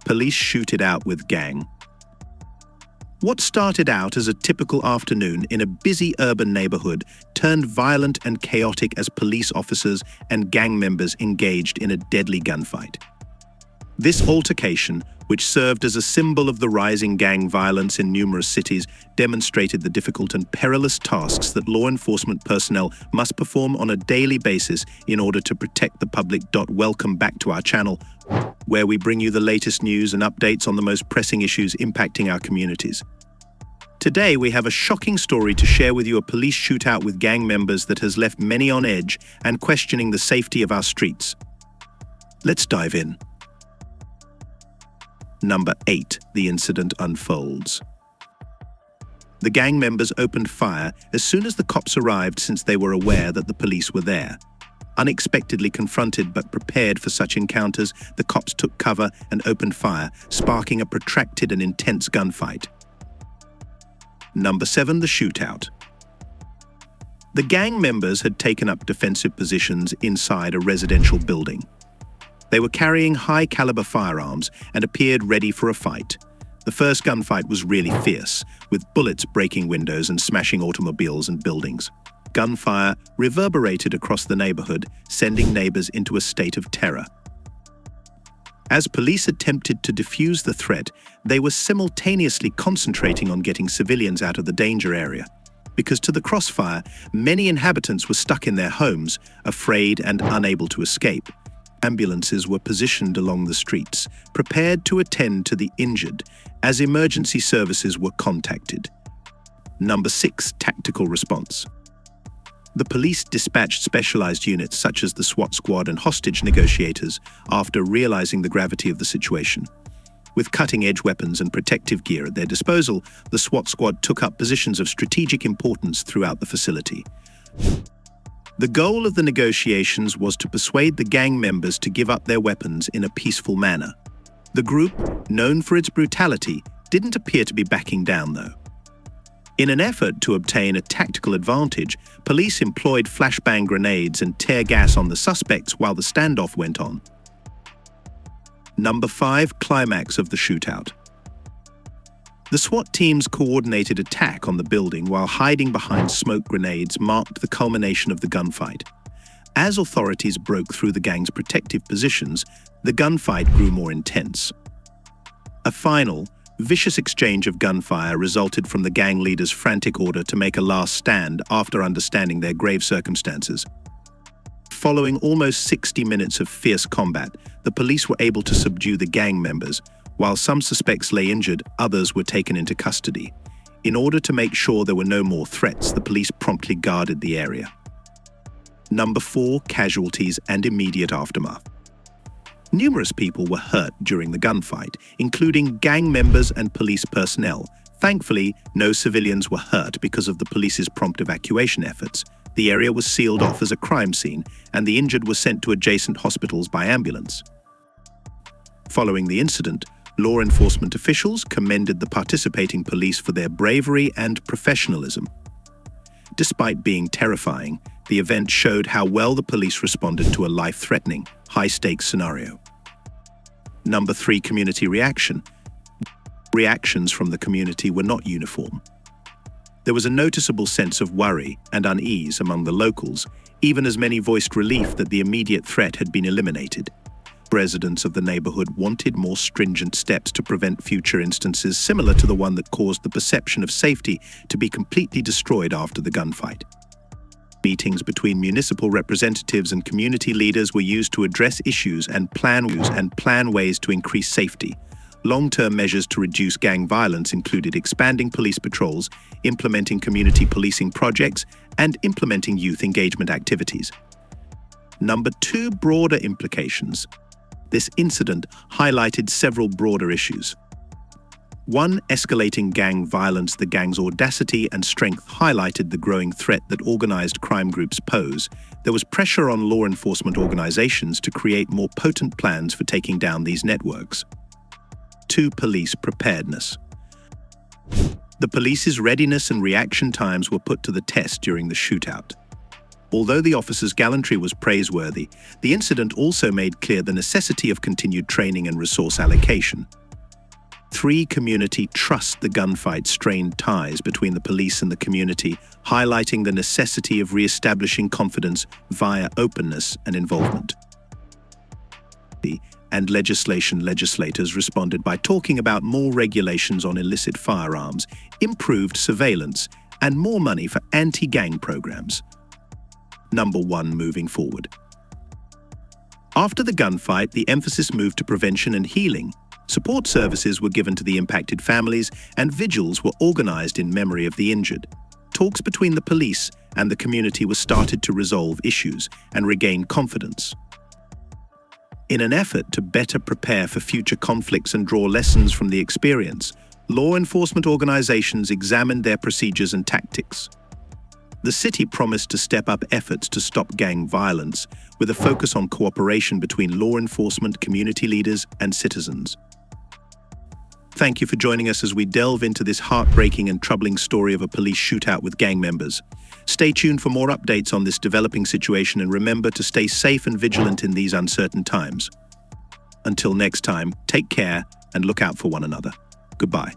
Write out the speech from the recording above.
Police shoot it out with gang. What started out as a typical afternoon in a busy urban neighborhood turned violent and chaotic as police officers and gang members engaged in a deadly gunfight. This altercation, which served as a symbol of the rising gang violence in numerous cities, demonstrated the difficult and perilous tasks that law enforcement personnel must perform on a daily basis in order to protect the public. Welcome back to our channel, where we bring you the latest news and updates on the most pressing issues impacting our communities. Today, we have a shocking story to share with you: a police shootout with gang members that has left many on edge and questioning the safety of our streets. Let's dive in. Number 8. The incident unfolds. The gang members opened fire as soon as the cops arrived, since they were aware that the police were there. Unexpectedly confronted but prepared for such encounters, the cops took cover and opened fire, sparking a protracted and intense gunfight. Number 7. The shootout. The gang members had taken up defensive positions inside a residential building. They were carrying high-caliber firearms and appeared ready for a fight. The first gunfight was really fierce, with bullets breaking windows and smashing automobiles and buildings. Gunfire reverberated across the neighborhood, sending neighbors into a state of terror. As police attempted to defuse the threat, they were simultaneously concentrating on getting civilians out of the danger area, because to the crossfire, many inhabitants were stuck in their homes, afraid and unable to escape. Ambulances were positioned along the streets, prepared to attend to the injured as emergency services were contacted. Number 6. Tactical response. The police dispatched specialized units such as the SWAT squad and hostage negotiators after realizing the gravity of the situation. With cutting-edge weapons and protective gear at their disposal, the SWAT squad took up positions of strategic importance throughout the facility. The goal of the negotiations was to persuade the gang members to give up their weapons in a peaceful manner. The group, known for its brutality, didn't appear to be backing down, though. In an effort to obtain a tactical advantage, police employed flashbang grenades and tear gas on the suspects while the standoff went on. Number 5. Climax of the shootout. The SWAT team's coordinated attack on the building while hiding behind smoke grenades marked the culmination of the gunfight. As authorities broke through the gang's protective positions, the gunfight grew more intense. A final, vicious exchange of gunfire resulted from the gang leader's frantic order to make a last stand after understanding their grave circumstances. Following almost 60 minutes of fierce combat, the police were able to subdue the gang members. While some suspects lay injured, others were taken into custody. In order to make sure there were no more threats, the police promptly guarded the area. Number 4. Casualties and immediate aftermath. Numerous people were hurt during the gunfight, including gang members and police personnel. Thankfully, no civilians were hurt because of the police's prompt evacuation efforts. The area was sealed off as a crime scene, and the injured were sent to adjacent hospitals by ambulance. Following the incident, law enforcement officials commended the participating police for their bravery and professionalism. Despite being terrifying, the event showed how well the police responded to a life-threatening, high-stakes scenario. Number 3. Community reaction. Reactions from the community were not uniform. There was a noticeable sense of worry and unease among the locals, even as many voiced relief that the immediate threat had been eliminated. Residents of the neighborhood wanted more stringent steps to prevent future instances similar to the one that caused the perception of safety to be completely destroyed after the gunfight. Meetings between municipal representatives and community leaders were used to address issues and plan ways to increase safety. Long-term measures to reduce gang violence included expanding police patrols, implementing community policing projects, and implementing youth engagement activities. Number 2. Broader implications. This incident highlighted several broader issues. 1. Escalating gang violence. The gang's audacity and strength highlighted the growing threat that organized crime groups pose. There was pressure on law enforcement organizations to create more potent plans for taking down these networks. 2. Police preparedness. The police's readiness and reaction times were put to the test during the shootout. Although the officer's gallantry was praiseworthy, the incident also made clear the necessity of continued training and resource allocation. 3. Community trust. The gunfight strained ties between the police and the community, highlighting the necessity of re-establishing confidence via openness and involvement. And legislators responded by talking about more regulations on illicit firearms, improved surveillance, and more money for anti-gang programs. Number 1. Moving forward. After the gunfight, the emphasis moved to prevention and healing. Support services were given to the impacted families, and vigils were organized in memory of the injured. Talks between the police and the community were started to resolve issues and regain confidence. In an effort to better prepare for future conflicts and draw lessons from the experience, law enforcement organizations examined their procedures and tactics. The city promised to step up efforts to stop gang violence, with a focus on cooperation between law enforcement, community leaders, and citizens. Thank you for joining us as we delve into this heartbreaking and troubling story of a police shootout with gang members. Stay tuned for more updates on this developing situation, and remember to stay safe and vigilant in these uncertain times. Until next time, take care and look out for one another. Goodbye.